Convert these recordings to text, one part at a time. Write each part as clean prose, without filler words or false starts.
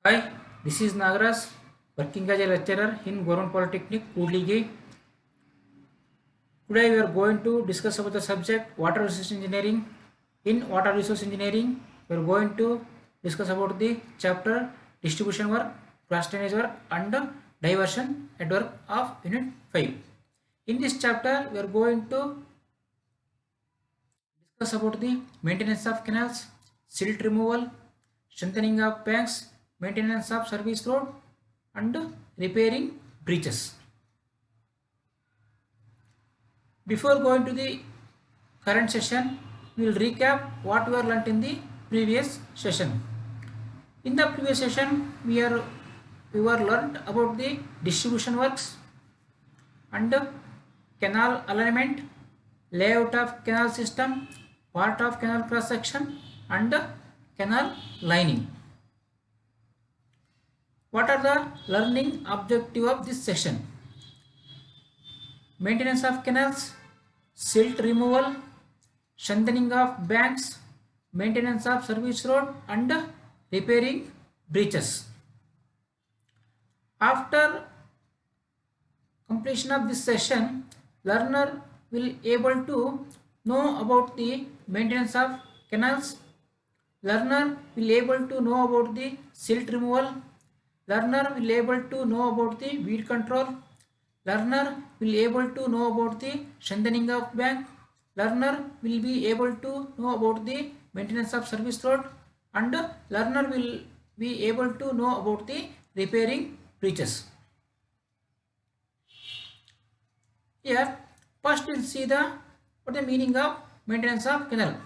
Hi, this is Nagaraj, working as a lecturer in Government Polytechnic, Kudligi. Today we are going to discuss about the subject water resource engineering. In water resource engineering, we are going to discuss about the chapter distribution work, cross drainage work, and diversion at work of Unit 5. In this chapter, we are going to discuss about the maintenance of canals, silt removal, strengthening of banks, maintenance of service road, and repairing breaches. Before going to the current session, we will recap what we are learnt in the previous session. In the previous session, we were learnt about the distribution works and canal alignment, layout of canal system, part of canal cross section, and canal lining. What are the learning objective of this session? Maintenance of canals, silt removal, strengthening of banks, maintenance of service road, and repairing breaches. After completion of this session, learner will able to know about the maintenance of canals. Learner will able to know about the silt removal. Learner will able to know about the weed control. Learner will able to know about the strengthening of bank. Learner will be able to know about the maintenance of service road, and learner will be able to know about the repairing breaches. Here, first we'll see what the meaning of maintenance of canal.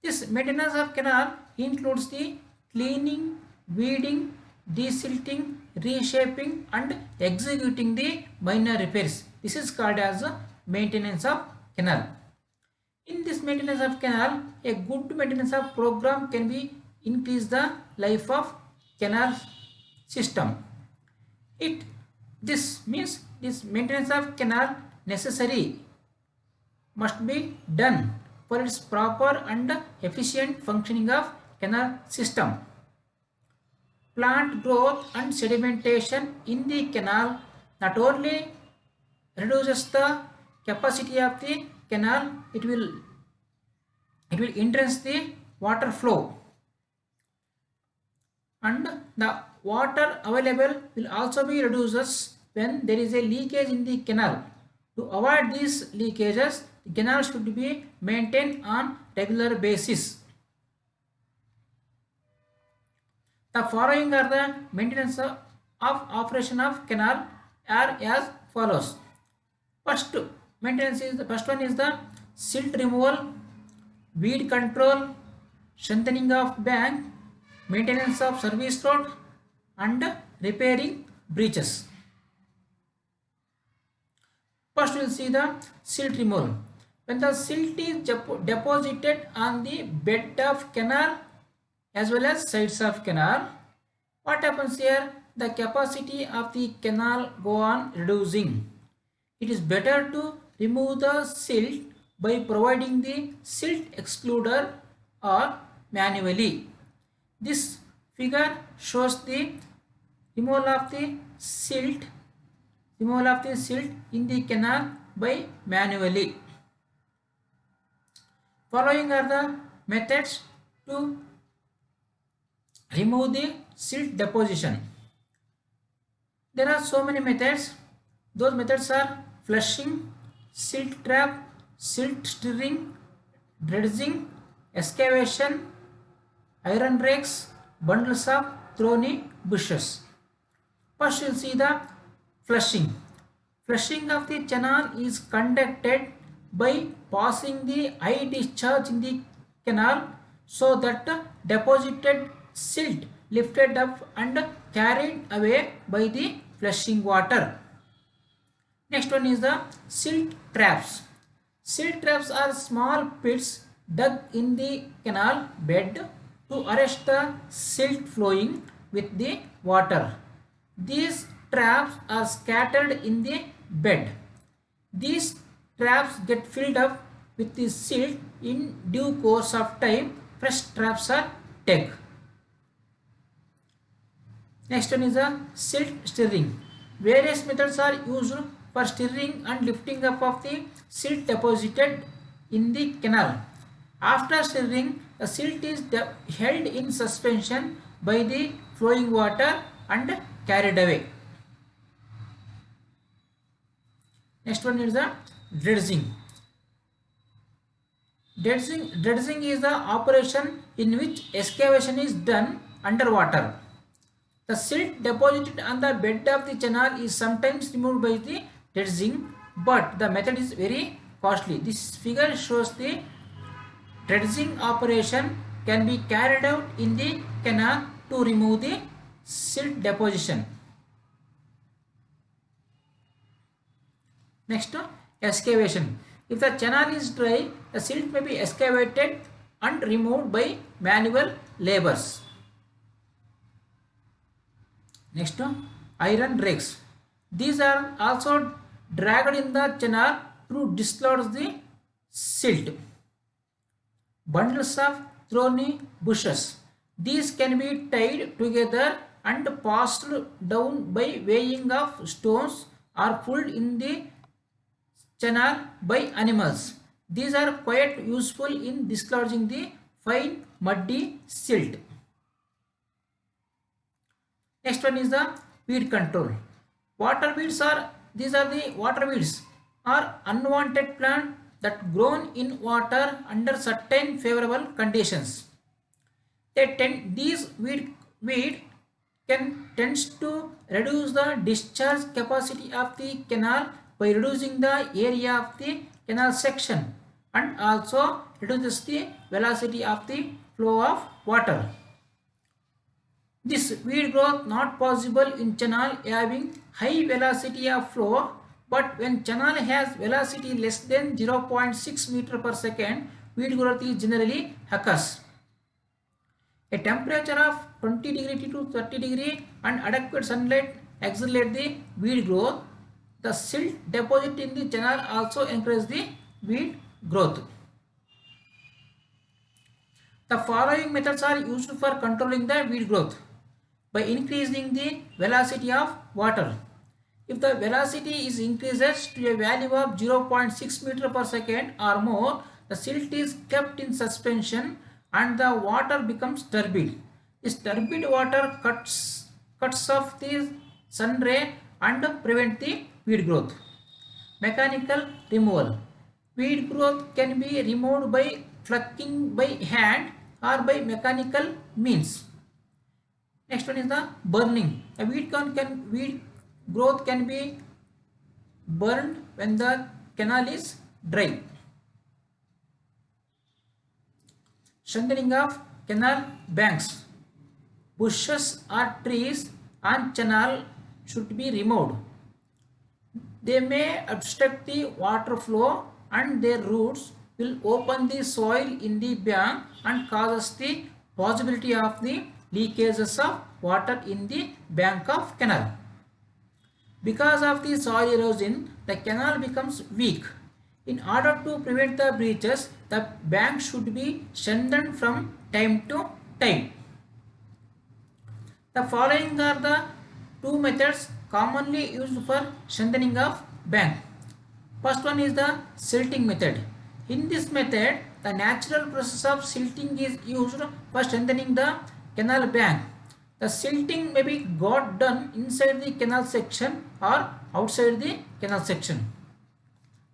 This maintenance of canal includes the cleaning, weeding, desilting, reshaping, and executing the minor repairs. This is called as maintenance of canal. In this maintenance of canal, a good maintenance of program can be increase the life of canal system. This means this maintenance of canal necessary must be done for its proper and efficient functioning of canal system. Plant growth and sedimentation in the canal not only reduces the capacity of the canal, it will enhance the water flow, and the water available will also be reduces when there is a leakage in the canal. To avoid these leakages, the canal should be maintained on regular basis. The following are the maintenance of operation of canal are as follows. First the first one is the silt removal, weed control, strengthening of bank, maintenance of service road, and repairing breaches. First we will see the silt removal. When the silt is deposited on the bed of canal as well as sides of canal, what happens here? The capacity of the canal go on reducing. It is better to remove the silt by providing the silt excluder or manually. This figure shows the removal of the silt in the canal by manually. Following are the methods to remove the silt deposition. There are so many methods. Those methods are flushing, silt trap, silt stirring, dredging, excavation, iron rakes, bundles of thorny bushes. First we will see the flushing. Flushing of the canal is conducted by passing the eye discharge in the canal so that deposited silt lifted up and carried away by the flushing water. Next one is the silt traps. Silt traps are small pits dug in the canal bed to arrest the silt flowing with the water. These traps are scattered in the bed. These traps get filled up with the silt in due course of time. Fresh traps are dug. Next one is the silt stirring. Various methods are used for stirring and lifting up of the silt deposited in the canal. After stirring, the silt is held in suspension by the flowing water and carried away. Next one is the dredging. Dredging is the operation in which excavation is done underwater. The silt deposited on the bed of the canal is sometimes removed by the dredging, but the method is very costly. This figure shows the dredging operation can be carried out in the canal to remove the silt deposition. Next, excavation. If the channel is dry, the silt may be excavated and removed by manual labors. Next, iron rakes. These are also dragged in the channel to dislodge the silt. Bundles of thorny bushes. These can be tied together and passed down by weighing of stones or pulled in the channel by animals. These are quite useful in dislodging the fine muddy silt. Next one is the weed control. These are the water weeds are unwanted plant that grown in water under certain favorable conditions. These weed tends to reduce the discharge capacity of the canal by reducing the area of the canal section and also reduces the velocity of the flow of water. This weed growth not possible in channel having high velocity of flow, but when channel has velocity less than 0.6 meter per second, weed growth is generally occurs. A temperature of 20 degree to 30 degree and adequate sunlight accelerate the weed growth. The silt deposit in the channel also encourage the weed growth. The following methods are used for controlling the weed growth. By increasing the velocity of water. If the velocity is increases to a value of 0.6 meter per second or more, the silt is kept in suspension and the water becomes turbid. This turbid water cuts off the sun ray and prevent the weed growth. Mechanical removal. Weed growth can be removed by plucking by hand or by mechanical means. Next one is the burning. A weed growth can be burned when the canal is dry. Strengthening of canal banks. Bushes or trees on channel should be removed. They may obstruct the water flow and their roots will open the soil in the bank and causes the possibility of the leakages of water in the bank of canal. Because of the soil erosion, the canal becomes weak. In order to prevent the breaches, the bank should be strengthened from time to time. The following are the two methods commonly used for strengthening of bank. First one is the silting method. In this method, the natural process of silting is used for strengthening the canal bank. The silting may be got done inside the canal section or outside the canal section.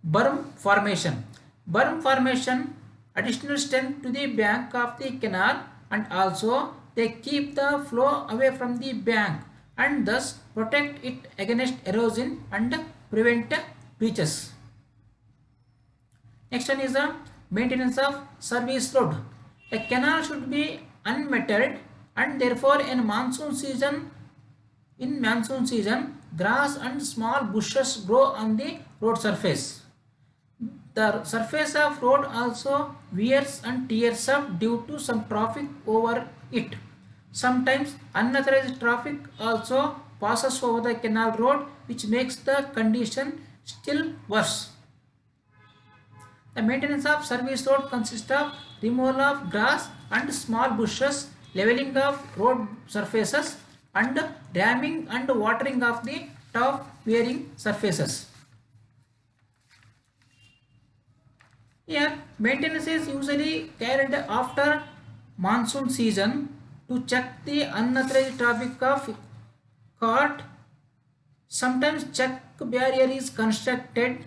Berm formation. Berm formation additional strength to the bank of the canal and also they keep the flow away from the bank and thus protect it against erosion and prevent breaches. Next one is the maintenance of service road. A canal should be unmetalled and therefore in monsoon season grass and small bushes grow on the road surface. The surface of road also wears and tears up due to some traffic over it. Sometimes unauthorized traffic also passes over the canal road, which makes the condition still worse. The maintenance of service road consists of removal of grass and small bushes, leveling of road surfaces and damming and watering of the top wearing surfaces. Here, maintenance is usually carried after monsoon season to check the unauthorized traffic of cart. Sometimes check barrier is constructed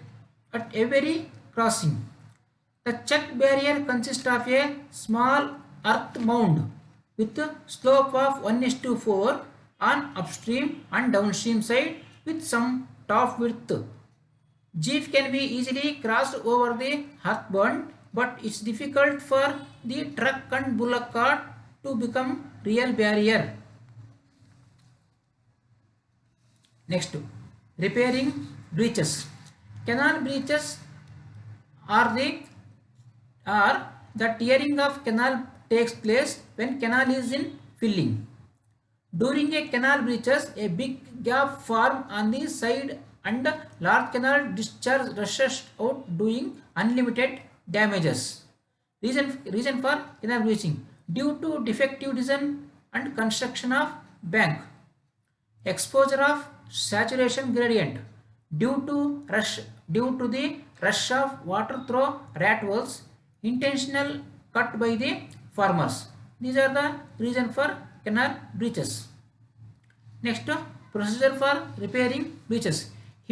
at every crossing. The check barrier consists of a small earth mound with a slope of 1:4 on upstream and downstream side with some top width. Jeep can be easily crossed over the earthbound, but it's difficult for the truck and bullock cart to become real barrier. Next, repairing breaches. Canal breaches are the tearing of canal takes place when canal is in filling. During a canal breaches, a big gap forms on the side and large canal discharge rushes out doing unlimited damages. Reason for canal breaching: due to defective design and construction of bank, exposure of saturation gradient, due to the rush of water through rat holes, intentional cut by the farmers. These are the reason for canal breaches. Next, procedure for repairing breaches.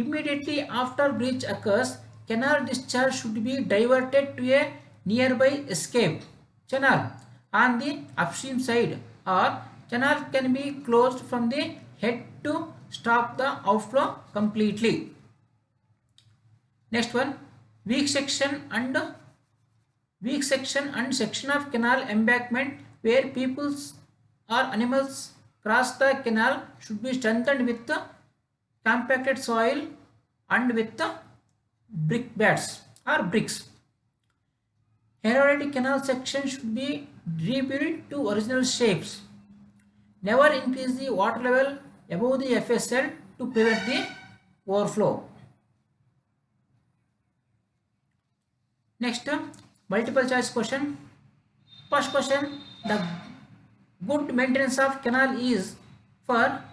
Immediately after breach occurs, canal discharge should be diverted to a nearby escape channel on the upstream side, or channel can be closed from the head to stop the outflow completely. Next one, weak section and section of canal embankment where people or animals cross the canal should be strengthened with the compacted soil and with the brick beds or bricks. Eroded canal section should be rebuilt to original shapes. Never increase the water level above the FSL to prevent the overflow. Next, multiple choice question. First question, the good maintenance of canal is for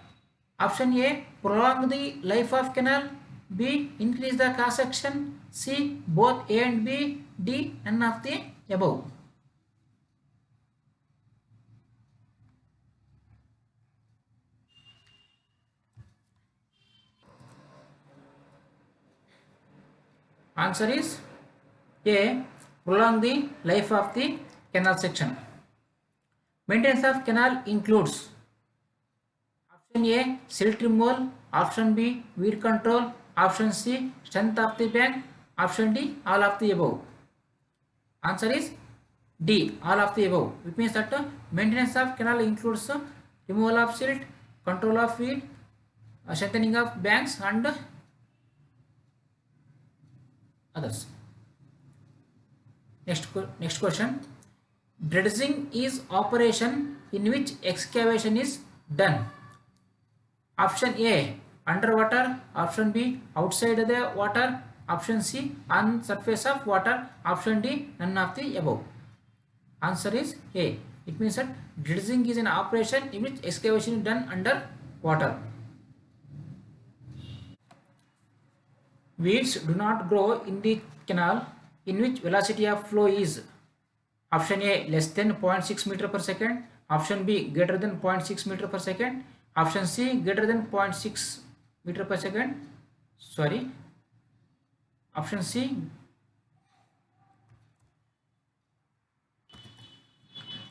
option A, prolong the life of canal, B, increase the cross section, C, both A and B, D, none of the above. Answer is A, prolong the life of the canal section. Maintenance of canal includes option A, silt removal, option B, weed control, option C, strength of the bank, option D, all of the above. Answer is D, all of the above. It means that maintenance of canal includes removal of silt, control of weed, strengthening of banks and others. Next question. Dredging is operation in which excavation is done. Option A, underwater, option B, outside the water, option C, on surface of water, option D, none of the above. Answer is A. It means that dredging is an operation in which excavation is done under water. Weeds do not grow in the canal in which velocity of flow is option A, less than 0.6 meter per second, option B, greater than 0.6 meter per second, option C, greater than 0.6 meter per second, option C.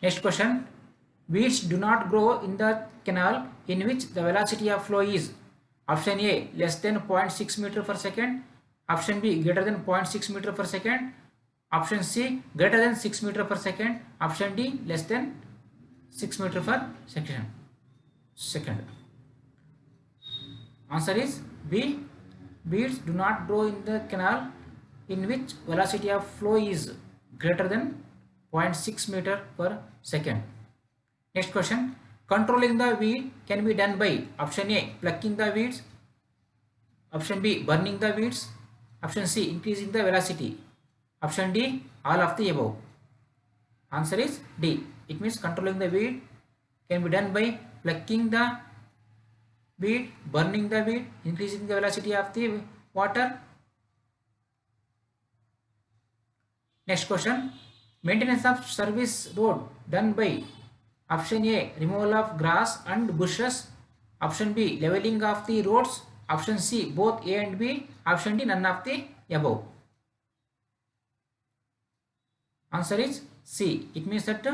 Next question, weeds do not grow in the canal in which the velocity of flow is option A, less than 0.6 meter per second, option B, greater than 0.6 meter per second, option C, greater than 6 meter per second, option D, less than 6 meter per second. Answer is B. Weeds do not grow in the canal in which velocity of flow is greater than 0.6 meter per second. Next question. Controlling the weed can be done by option A, plucking the weeds, option B, burning the weeds, option C, increasing the velocity, option D, all of the above. Answer is D. It means controlling the weed can be done by plucking the weed, burning the weed, increasing the velocity of the water. Next question, maintenance of service road done by option A, removal of grass and bushes, option B, leveling of the roads, option C, both A and B, option D, none of the above. Answer is C. It means that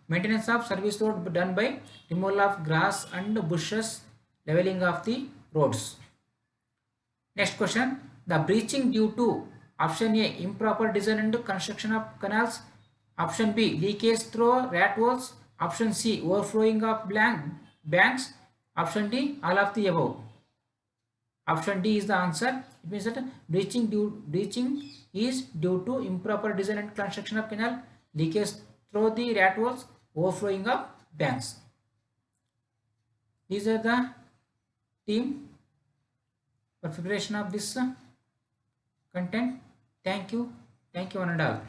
maintenance of service road done by removal of grass and bushes, leveling of the roads. Next question, the breaching due to option A, improper design and construction of canals, option B, leakage through rat holes, option C, overflowing of banks, option D, all of the above. Option D is the answer. It means that breaching is due to improper design and construction of canal, leakage through the rat holes, overflowing of banks. These are the team for preparation of this content. Thank you one and all.